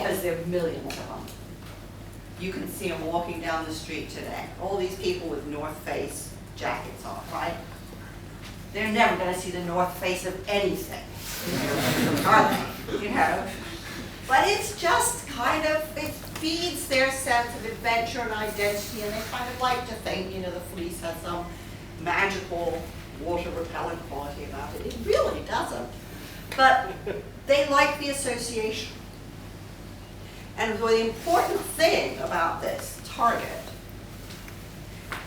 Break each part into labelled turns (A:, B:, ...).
A: because there are millions of them. You can see them walking down the street today. All these people with North Face jackets on, right? They're never going to see the North Face of anything, are they? You know? But it's just kind of, it feeds their sense of adventure and identity, and they kind of like to think, you know, the fleece has some magical water repellent quality about it. It really doesn't. But they like the association. And the important thing about this target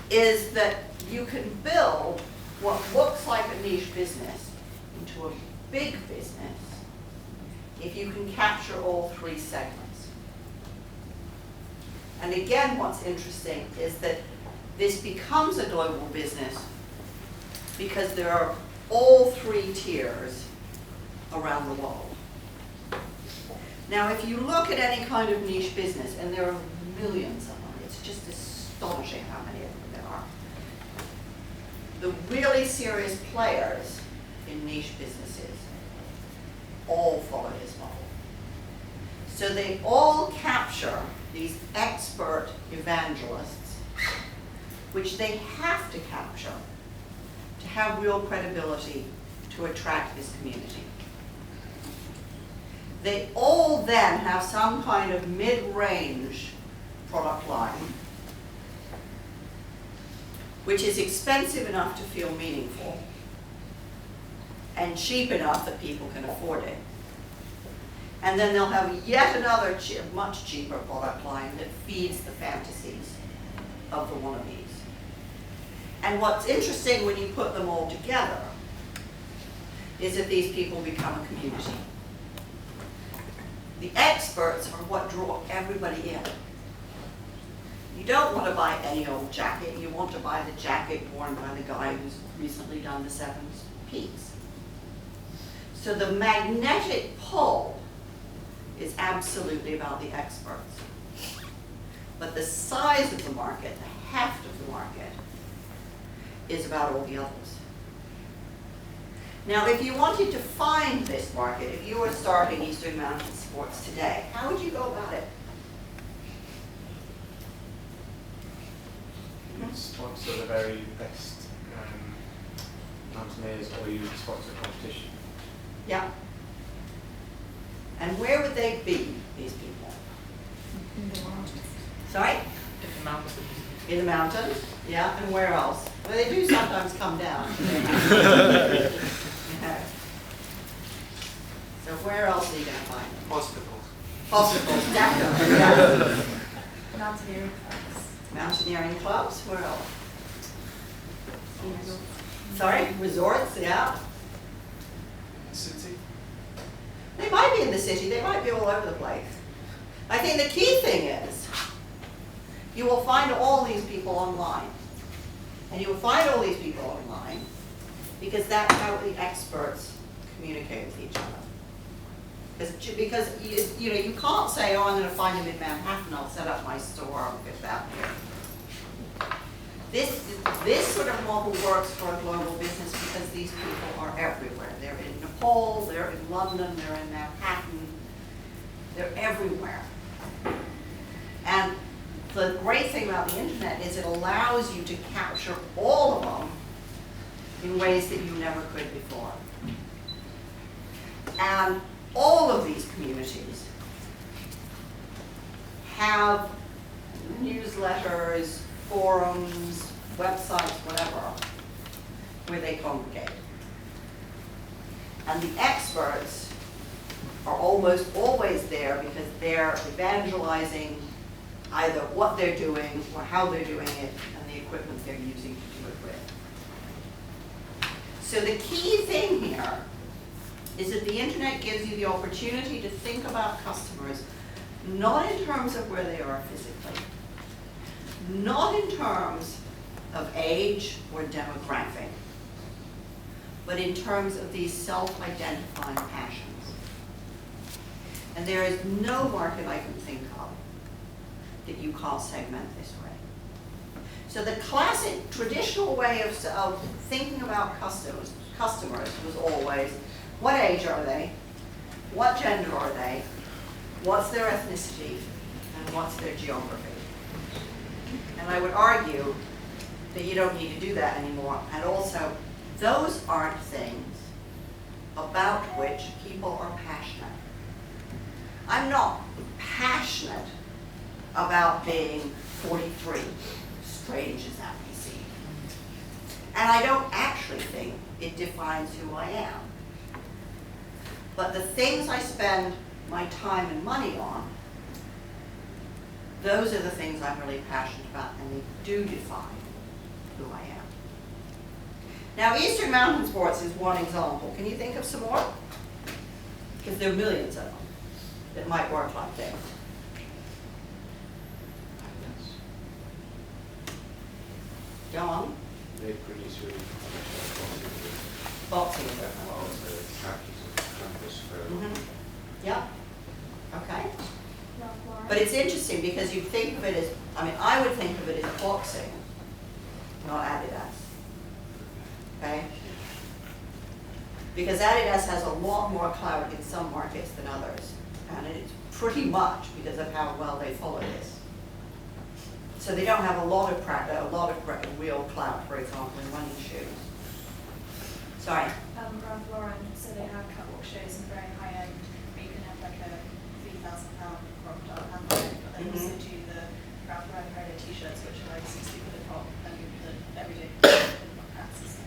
A: is that you can build what looks like a niche business into a big business if you can capture all three segments. And again, what's interesting is that this becomes a global business because there are all three tiers around the world. Now, if you look at any kind of niche business, and there are millions of them, it's just astonishing how many of them there are. The really serious players in niche businesses all follow this model. So they all capture these expert evangelists, which they have to capture to have real credibility to attract this community. They all then have some kind of mid-range product line, which is expensive enough to feel meaningful and cheap enough that people can afford it. And then they'll have yet another much cheaper product line that feeds the fantasies of the wannabes. And what's interesting when you put them all together is that these people become a community. The experts are what draw everybody in. You don't want to buy any old jacket. You want to buy the jacket worn by the guy who's recently done the 7 Ps. So the magnetic pull is absolutely about the experts. But the size of the market, the heft of the market, is about all the others. Now, if you wanted to find this market, if you were starting Eastern Mountain Sports today, how would you go about it?
B: You sponsor the very best mountaineers, or you sponsor competition.
A: Yeah. And where would they be, these people?
C: In the mountains.
A: Sorry?
D: In the mountains.
A: In the mountains? Yeah, and where else? Well, they do sometimes come down. Okay. So where else are you going to find them?
B: Hospitals.
A: Hospitals, definitely. Yeah.
C: Mountaineering clubs.
A: Mountaineering clubs, where else? Sorry, resorts, yeah.
B: City.
A: They might be in the city, they might be all over the place. I think the key thing is, you will find all these people online. And you will find all these people online because that's how the experts communicate with each other. Because you know, you can't say, oh, I'm going to find him in Manhattan, I'll set up my store on Fifth Avenue. This sort of model works for a global business because these people are everywhere. They're in Nepal, they're in London, they're in Manhattan, they're everywhere. And the great thing about the internet is it allows you to capture all of them in ways that you never could before. And all of these communities have newsletters, forums, websites, whatever, where they congregate. And the experts are almost always there because they're evangelizing either what they're doing or how they're doing it and the equipment they're using to do it with. So the key thing here is that the internet gives you the opportunity to think about customers not in terms of where they are physically, not in terms of age or demographic, but in terms of these self-identifying passions. And there is no market I can think of that you can't segment this way. So the classic, traditional way of thinking about customers was always, what age are they? What gender are they? what's their ethnicity, and what's their geography. And I would argue that you don't need to do that anymore. And also, those aren't things about which people are passionate. I'm not passionate about being 43, strange as that may seem. And I don't actually think it defines who I am. But the things I spend my time and money on, those are the things I'm really passionate about, and they do define who I am. Now, Eastern Mountain Sports is one example. Can you think of some more? Because there are millions of them that might work like this. Go on.
D: They produce really
A: Boxing equipment.
D: all the tractors and campus for
A: Yeah. Okay.
C: Ralph Lauren.
A: But it's interesting because you think of it as, I mean, I would think of it as boxing, not Adidas. Okay? Because Adidas has a lot more clout in some markets than others. And it's pretty much because of how well they follow this. So they don't have a lot of real clout, for example, in running shoes. Sorry.
C: Ralph Lauren, so they have catwalk shows and very high end, where you can have like a £3,000 crocodile handbag, but they also do the Ralph Lauren Prada t-shirts, which are like 60 for the top and the everyday hats.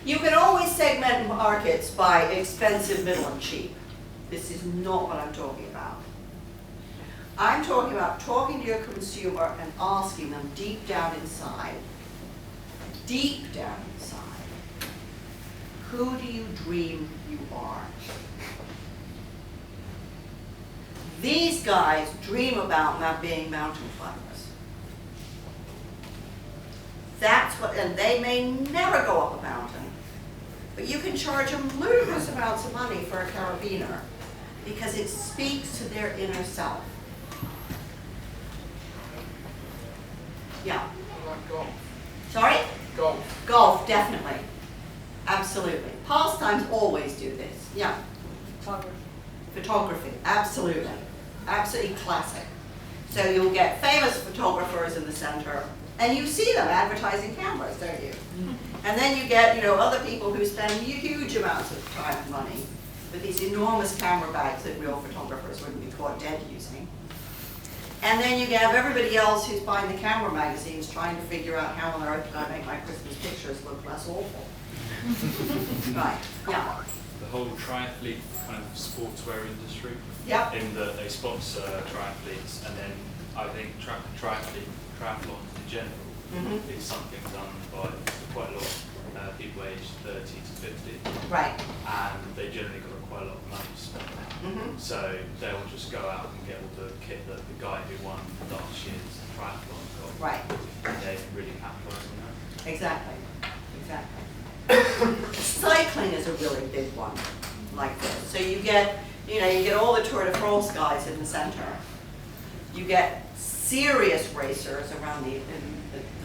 A: You can always segment markets by expensive, middle, and cheap. This is not what I'm talking about. I'm talking about talking to your consumer and asking them deep down inside, who do you dream you are? These guys dream about being mountain climbers. That's what, and they may never go up a mountain, but you can charge them ludicrous amounts of money for a carabiner because it speaks to their inner self. Yeah.
B: What about golf?
A: Sorry?
B: Golf.
A: Golf, definitely. Absolutely. Pastimes always do this. Yeah.
C: Photography.
A: Photography, absolutely. Absolutely classic. So you'll get famous photographers in the center, and you see them advertising cameras, don't you? And then you get, other people who spend huge amounts of time and money with these enormous camera bags that real photographers wouldn't be caught dead using. And then you have everybody else who's buying the camera magazines trying to figure out how on earth can I make my Christmas pictures look less awful. Right, yeah.
E: The whole triathlete kind of sportswear industry.
A: Yep.
E: In that they sponsor triathletes, and then I think triathlon in general is something done by quite a lot of people aged 30 to 50.
A: Right.
E: And they generally got quite a lot of money to spend. So they'll just go out and get all the kit that the guy who won last year's triathlon got.
A: Right.
E: And they really capitalise on that.
A: Exactly. Cycling is a really big one like this. So you get all the Tour de France guys in the center. You get serious racers around the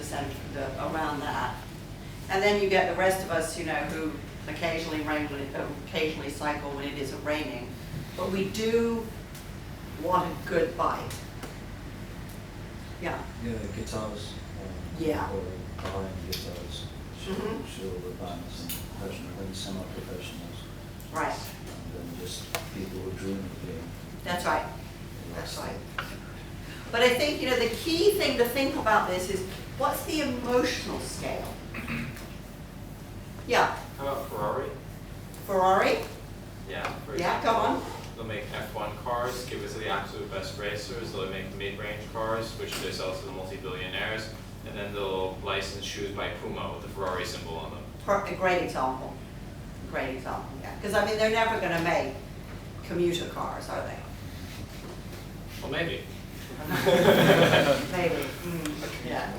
A: center, around that. And then you get the rest of us, who occasionally cycle when it isn't raining. But we do want a good bike. Yeah.
F: Yeah, guitars.
A: Yeah.
F: Or buying guitars. Show the bands and professional and semi-professionals.
A: Right.
F: And then just people who dream of being.
A: That's right. That's right. But I think, the key thing to think about this is, what's the emotional scale? Yeah.
G: How about Ferrari?
A: Ferrari?
G: Yeah. For
A: Yeah,
G: example,
A: go on.
G: They'll make F1 cars, give it to the absolute best racers. They'll make mid-range cars, which they sell to the multi-billionaires. And then they'll license shoes by Puma with the Ferrari symbol on them.
A: A great example. Great example, yeah. Because, they're never going to make commuter cars, are they?
G: Well, maybe.
A: Maybe. Yeah.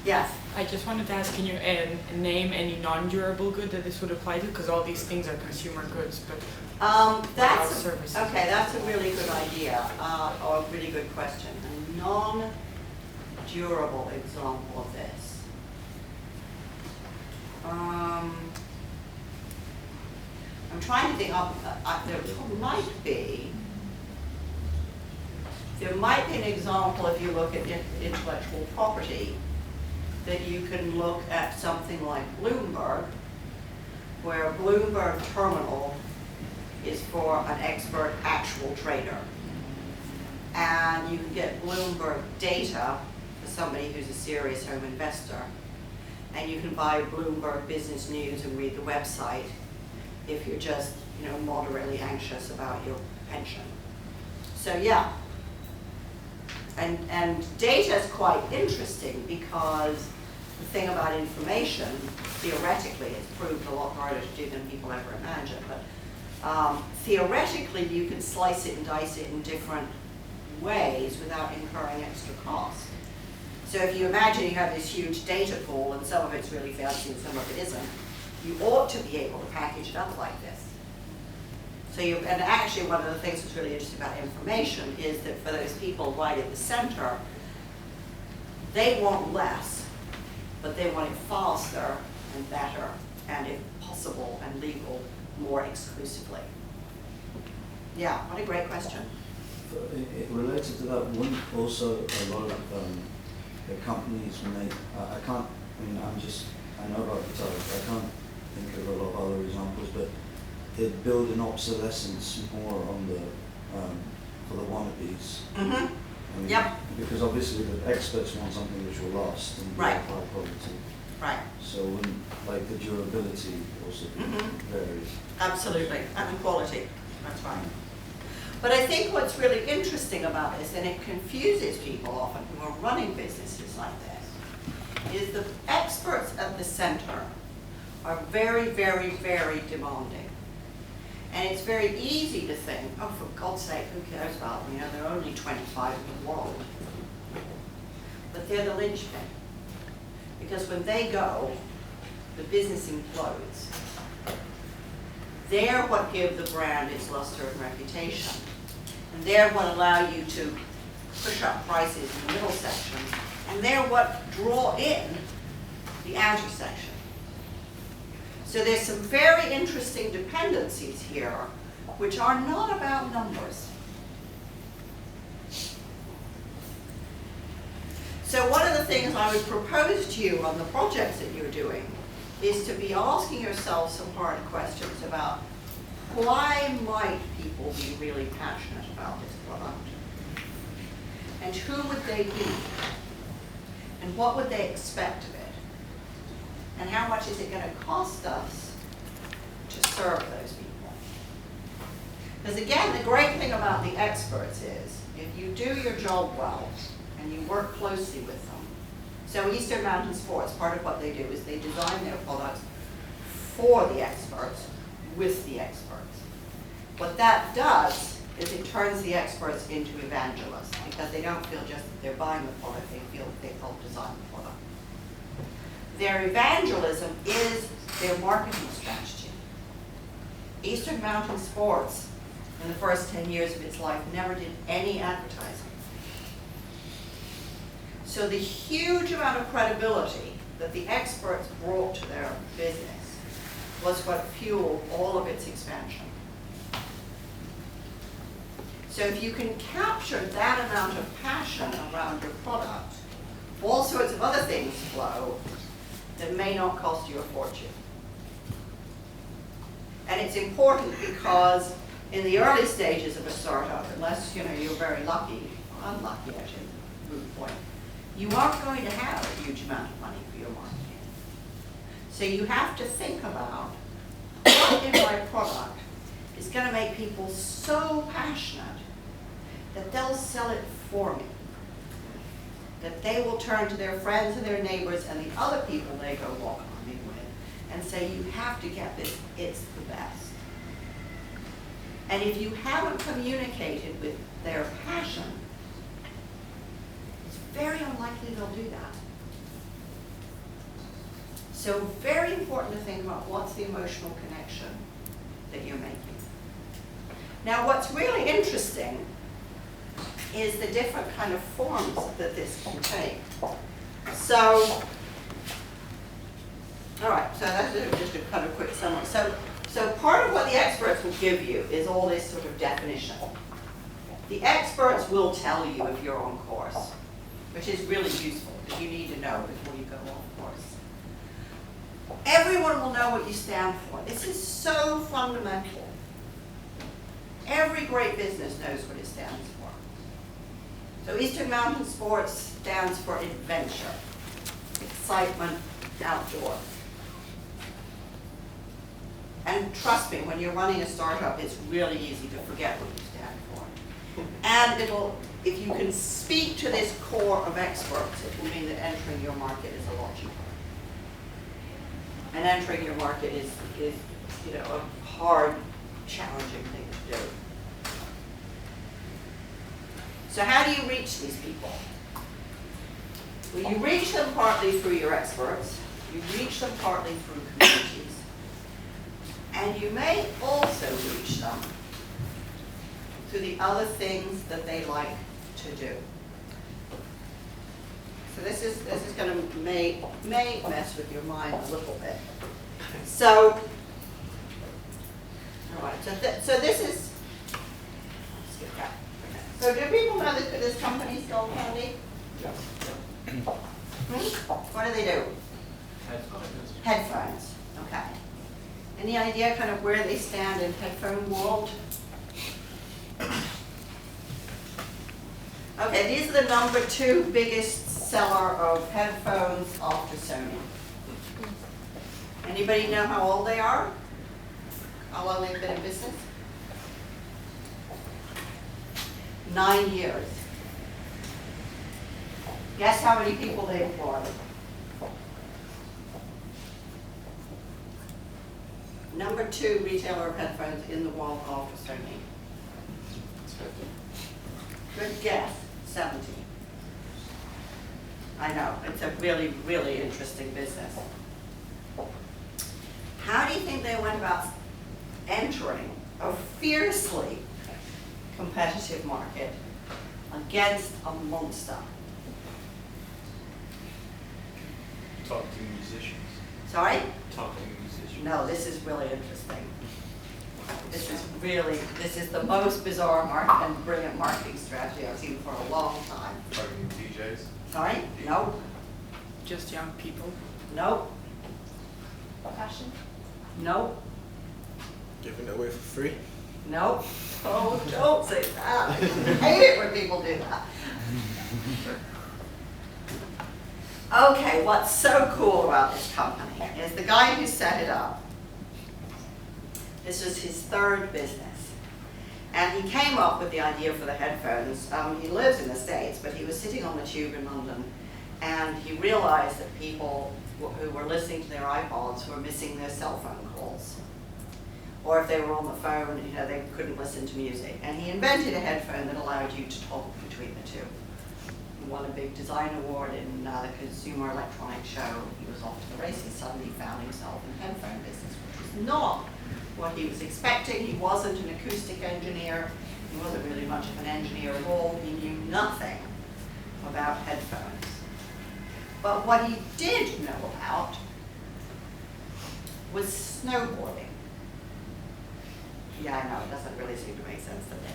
A: Yes.
H: I just wanted to ask, can you name any non-durable good that this would apply to? Because all these things are consumer goods, but
A: That's
H: services.
A: okay. That's a really good idea, or a really good question. A non-durable example of this. I'm trying to think. There might be. There might be an example, if you look at intellectual property, that you can look at something like Bloomberg, where Bloomberg Terminal is for an expert actual trader. And you can get Bloomberg data for somebody who's a serious home investor. And you can buy Bloomberg Business News and read the website if you're just, moderately anxious about your pension. So yeah. And data is quite interesting because the thing about information, theoretically, it's proved a lot harder to do than people ever imagined, but theoretically you can slice it and dice it in different ways without incurring extra cost. So if you imagine you have this huge data pool and some of it's really fancy and some of it isn't, you ought to be able to package it up like this. So and actually one of the things that's really interesting about information is that for those people right at the center, they want less, but they want it faster and better, and if possible and legal, more exclusively. Yeah, what a great question.
F: Related to that, wouldn't also a lot of the companies make, I know about guitars, I can't think of a lot of other examples, but they'd build an obsolescence more on the, for the wannabes.
A: Mm-hmm. Yep.
F: Because obviously the experts want something which will last and be
A: Right.
F: of high quality.
A: Right.
F: So wouldn't, like, the durability also varies.
A: Absolutely, and the quality, that's right. But I think what's really interesting about this, and it confuses people often who are running businesses like this, is the experts at the center are very, very, very demanding. And it's very easy to think, oh, for God's sake, who cares about them? There are only 25 in the world. But they're the linchpin. Because when they go, the business implodes. They're what give the brand its luster and reputation. And they're what allow you to push up prices in the middle section. And they're what draw in the outer section. So there's some very interesting dependencies here, which are not about numbers. So one of the things I would propose to you on the projects that you're doing is to be asking yourself some hard questions about why might people be really passionate about this product? And who would they be? And what would they expect of it? And how much is it going to cost us to serve those people? Because again, the great thing about the experts is, if you do your job well, and you work closely with them. So Eastern Mountain Sports, part of what they do is they design their products for the experts, with the experts. What that does is it turns the experts into evangelists, because they don't feel just that they're buying the product, they feel that they've helped design the product. Their evangelism is their marketing strategy. Eastern Mountain Sports, in the first 10 years of its life, never did any advertising. So the huge amount of credibility that the experts brought to their business was what fueled all of its expansion. So if you can capture that amount of passion around your product, all sorts of other things flow that may not cost you a fortune. And it's important because in the early stages of a startup, unless you're very lucky, or unlucky actually, moot point, you aren't going to have a huge amount of money for your marketing. So you have to think about what in my product is going to make people so passionate that they'll sell it for me. That they will turn to their friends and their neighbors and the other people they go walk hunting with and say, you have to get this, it's the best. And if you haven't communicated with their passion, it's very unlikely they'll do that. So very important to think about what's the emotional connection that you're making. Now what's really interesting is the different kind of forms that this can take. So, all right, so that's just a kind of quick summary. So part of what the experts will give you is all this sort of definition. The experts will tell you if you're on course, which is really useful because you need to know before you go on course. Everyone will know what you stand for. This is so fundamental. Every great business knows what it stands for. So Eastern Mountain Sports stands for adventure, excitement, outdoor. And trust me, when you're running a startup, it's really easy to forget what you stand for. And if you can speak to this core of experts, it will mean that entering your market is a lot cheaper. And entering your market is a hard, challenging thing to do. So how do you reach these people? Well, you reach them partly through your experts. You reach them partly through communities. And you may also reach them through the other things that they like to do. So this is going to may mess with your mind a little bit. So, all right. So this is. Let's get that. So do people know this company's called Candy? What do they do? Headphones. Okay. Any idea kind of where they stand in headphone world? Okay, these are the number 2 biggest seller of headphones after Sony. Anybody know how old they are? How long they've been in business? 9 years. Guess how many people they employ? Number 2 retailer of headphones in the world after Sony. Good guess, 70. I know, it's a really, really interesting business. How do you think they went about entering a fiercely competitive market against a monster?
E: Talk to musicians.
A: Sorry?
E: Talk to musicians.
A: No, this is really interesting. This is the most bizarre and brilliant marketing strategy I've seen for a long time.
B: Targeting DJs.
A: Sorry? Nope.
H: Just young people.
A: Nope.
C: Fashion.
A: Nope.
I: Giving it away for free.
A: Nope. Oh, don't say that. I hate it when people do that. Okay, what's so cool about this company is the guy who set it up. This was his 3rd business. And he came up with the idea for the headphones. He lives in the States, but he was sitting on the tube in London, and he realized that people who were listening to their iPods were missing their cell phone calls. Or if they were on the phone, they couldn't listen to music. And he invented a headphone that allowed you to toggle between the two. He won a big design award in the Consumer Electronics Show. He was off to the races. Suddenly found himself in the headphone business, which was not what he was expecting. He wasn't an acoustic engineer. He wasn't really much of an engineer at all. He knew nothing about headphones. But what he did know about was snowboarding. Yeah, I know, it doesn't really seem to make sense to me.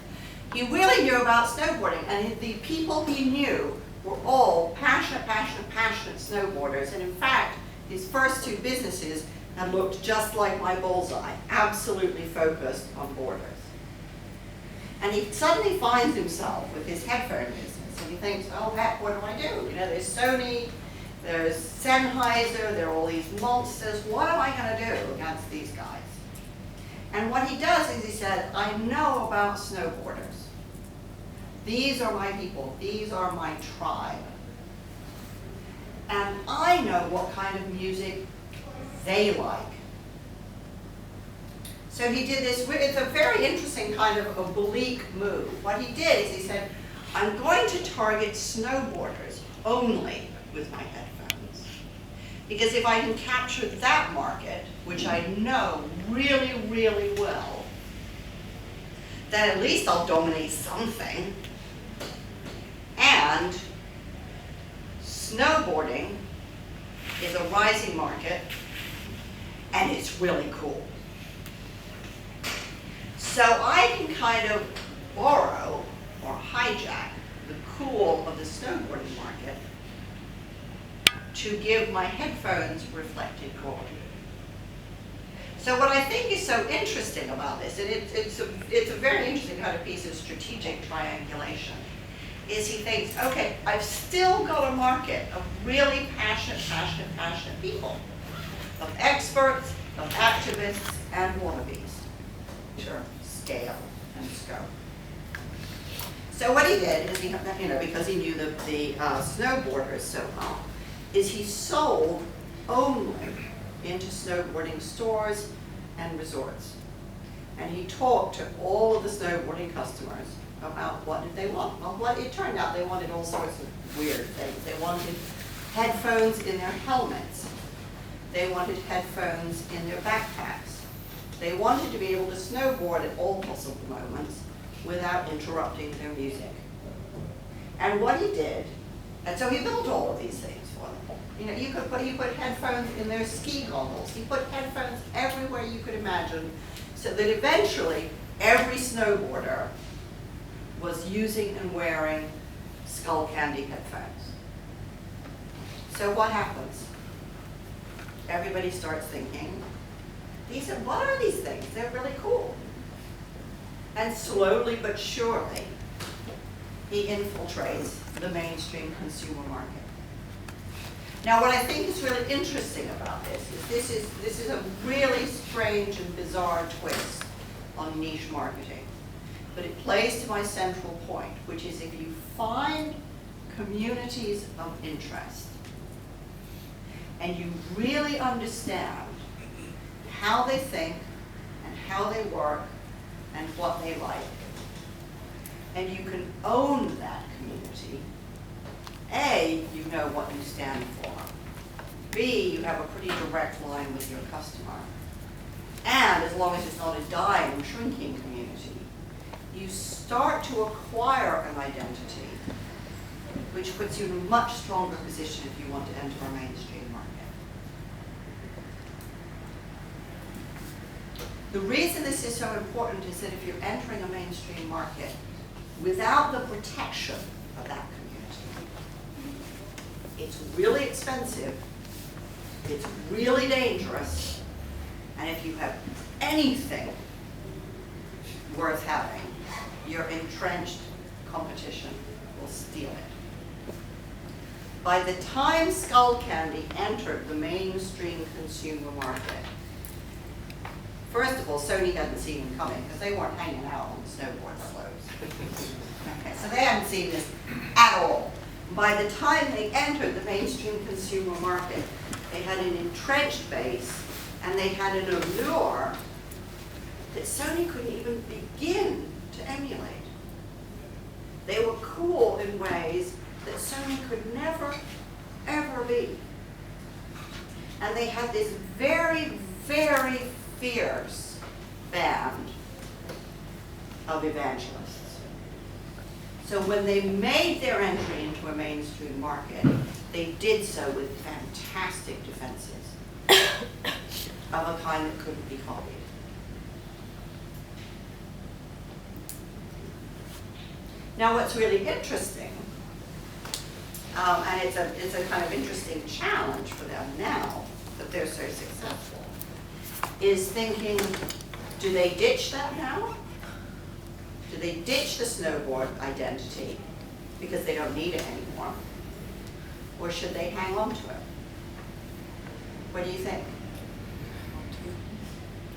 A: He really knew about snowboarding, and the people he knew were all passionate snowboarders. And in fact, his first 2 businesses had looked just like my bullseye, absolutely focused on borders. And he suddenly finds himself with his headphone business, and he thinks, oh heck, what do I do? There's Sony, there's Sennheiser, there are all these monsters. What am I going to do against these guys? And what he does is he said, I know about snowboarders. These are my people. These are my tribe. And I know what kind of music they like. So he did this. It's a very interesting kind of oblique move. What he did is he said, I'm going to target snowboarders only with my headphones. Because if I can capture that market, which I know really, really well, then at least I'll dominate something. And snowboarding is a rising market, and it's really cool. So I can kind of borrow or hijack the cool of the snowboarding market to give my headphones reflected gold. So what I think is so interesting about this, and it's a very interesting kind of piece of strategic triangulation, is he thinks, okay, I've still got a market of really passionate people, of experts, of activists, and wannabes, to scale and scope. So what he did is, because he knew the snowboarders so well, is he sold only into snowboarding stores and resorts. And he talked to all of the snowboarding customers about what did they want. Well, it turned out they wanted all sorts of weird things. They wanted headphones in their helmets. They wanted headphones in their backpacks. They wanted to be able to snowboard at all possible moments without interrupting their music. And what he did, and so he built all of these things for them. He put headphones in their ski goggles. He put headphones everywhere you could imagine, so that eventually every snowboarder was using and wearing skull candy headphones. So what happens? Everybody starts thinking, what are these things? They're really cool. And slowly but surely, he infiltrates the mainstream consumer market. Now, what I think is really interesting about this is this is a really strange and bizarre twist on niche marketing. But it plays to my central point, which is if you find communities of interest and you really understand how they think and how they work and what they like, and you can own that community, A, you know what you stand for. B, you have a pretty direct line with your customer. And as long as it's not a dying, shrinking community, you start to acquire an identity which puts you in a much stronger position if you want to enter a mainstream market. The reason this is so important is that if you're entering a mainstream market without the protection of that community, it's really expensive, it's really dangerous, and if you have anything worth having, your entrenched competition will steal it. By the time skull candy entered the mainstream consumer market, first of all, Sony hadn't seen them coming because they weren't hanging out on the snowboard slopes. Okay, so they hadn't seen this at all. By the time they entered the mainstream consumer market, they had an entrenched base and they had an allure that Sony couldn't even begin to emulate. They were cool in ways that Sony could never, ever be. And they had this very, very fierce band of evangelists. So when they made their entry into a mainstream market, they did so with fantastic defenses of a kind that couldn't be copied. Now what's really interesting, and it's a kind of interesting challenge for them now that they're so successful, is thinking, do they ditch that now? Do they ditch the snowboard identity because they don't need it anymore? Or should they hang on to it? What do you think?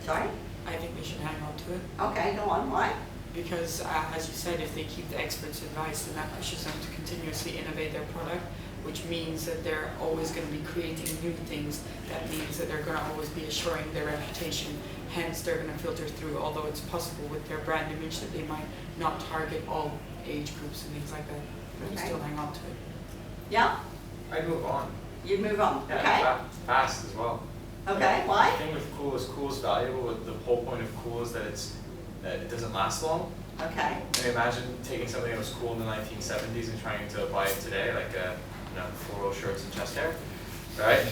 A: Sorry?
H: I think they should hang on to it.
A: Okay, go on, why?
H: Because, as you said, if they keep the experts' advice, then that pushes them to continuously innovate their product, which means that they're always going to be creating new things. That means that they're going to always be assuring their reputation. Hence, they're going to filter through, although it's possible with their brand image that they might not target all age groups and things like that, but you still hang on to it.
A: Yeah?
G: I'd move on.
A: You'd move on,
G: Yeah,
A: okay?
G: fast as well.
A: Okay, why?
G: The thing with cool is valuable, but the whole point of cool is that it doesn't last long.
A: Okay.
G: And imagine taking something that was cool in the 1970s and trying to apply it today, like floral shirts and chest hair. right?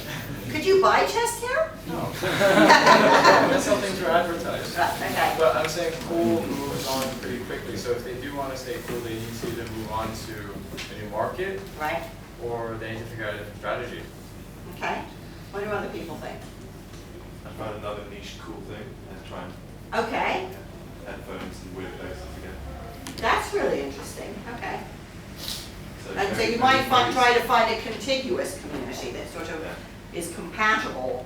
A: Could you buy chest hair?
B: No. That's how things are advertised.
A: Right, okay.
B: But I'm saying cool moves on pretty quickly, so if they do want to stay cool, they need to either move on to a new market,
A: Right,
B: or they need to figure out a different strategy.
A: okay. What do other people think?
J: I found another niche cool thing and try and
A: Okay,
J: headphones and weird places again.
A: that's really interesting, okay.
J: So
A: And so
J: very-
A: you might
J: very-
A: try to find a contiguous community that sort of
J: Yeah.
A: is compatible,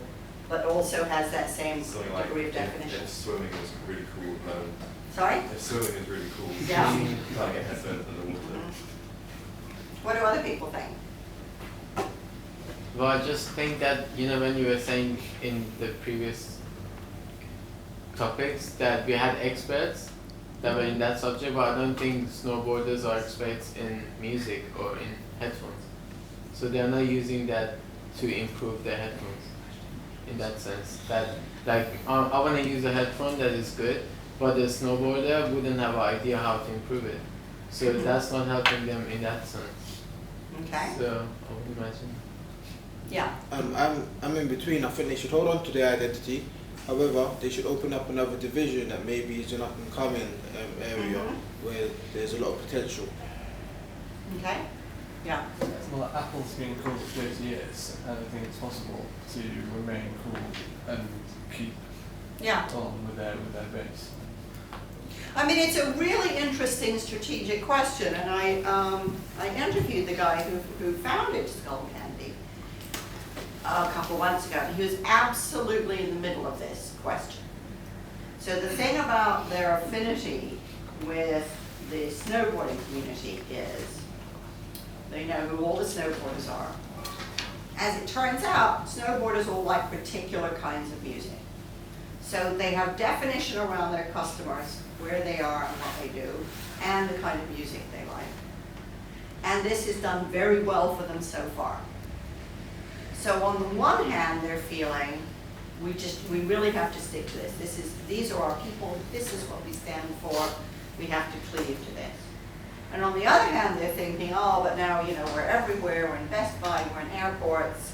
A: but also has that same
J: Something like
A: degree of
J: if
A: definition.
J: swimming is really cool,
A: Sorry?
J: if swimming is really cool,
A: Yeah.
J: try to get headphones underwater.
A: What do other people think?
K: Well, I just think that, you know, when you were saying in the previous topics that we had experts that were in that subject, but I don't think snowboarders are experts in music or in headphones. So they're not using that to improve their headphones in that sense. That, like, I want to use a headphone that is good, but the snowboarder wouldn't have an idea how to improve it. So that's not helping them in that sense.
A: Okay,
K: So I would imagine.
A: yeah,
I: I'm in between. I think they should hold on to their identity. However, they should open up another division that maybe is an up and coming area where there's a lot of potential.
A: okay, yeah.
B: Well, Apple's been cool for 30 years, and I think it's possible to remain cool and keep
A: Yeah,
B: on with their base.
A: I mean, it's a really interesting strategic question, and I interviewed the guy who founded Skull Candy a couple of months ago, and he was absolutely in the middle of this question. So the thing about their affinity with the snowboarding community is they know who all the snowboarders are. As it turns out, snowboarders all like particular kinds of music. So they have definition around their customers, where they are and what they do, and the kind of music they like. And this has done very well for them so far. So on the one hand, they're feeling, we really have to stick to this. These are our people, this is what we stand for, we have to cleave to this. And on the other hand, they're thinking, oh, but now, you know, we're everywhere, we're in Best Buy, we're in airports,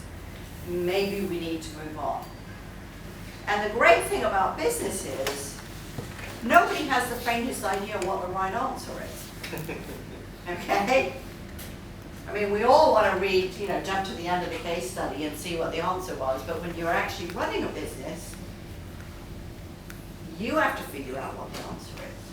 A: maybe we need to move on. And the great thing about business is, nobody has the faintest idea what the right answer is. Okay? I mean, we all want to read, you know, jump to the end of the case study and see what the answer was, but when you're actually running a business, you have to figure out what the answer is.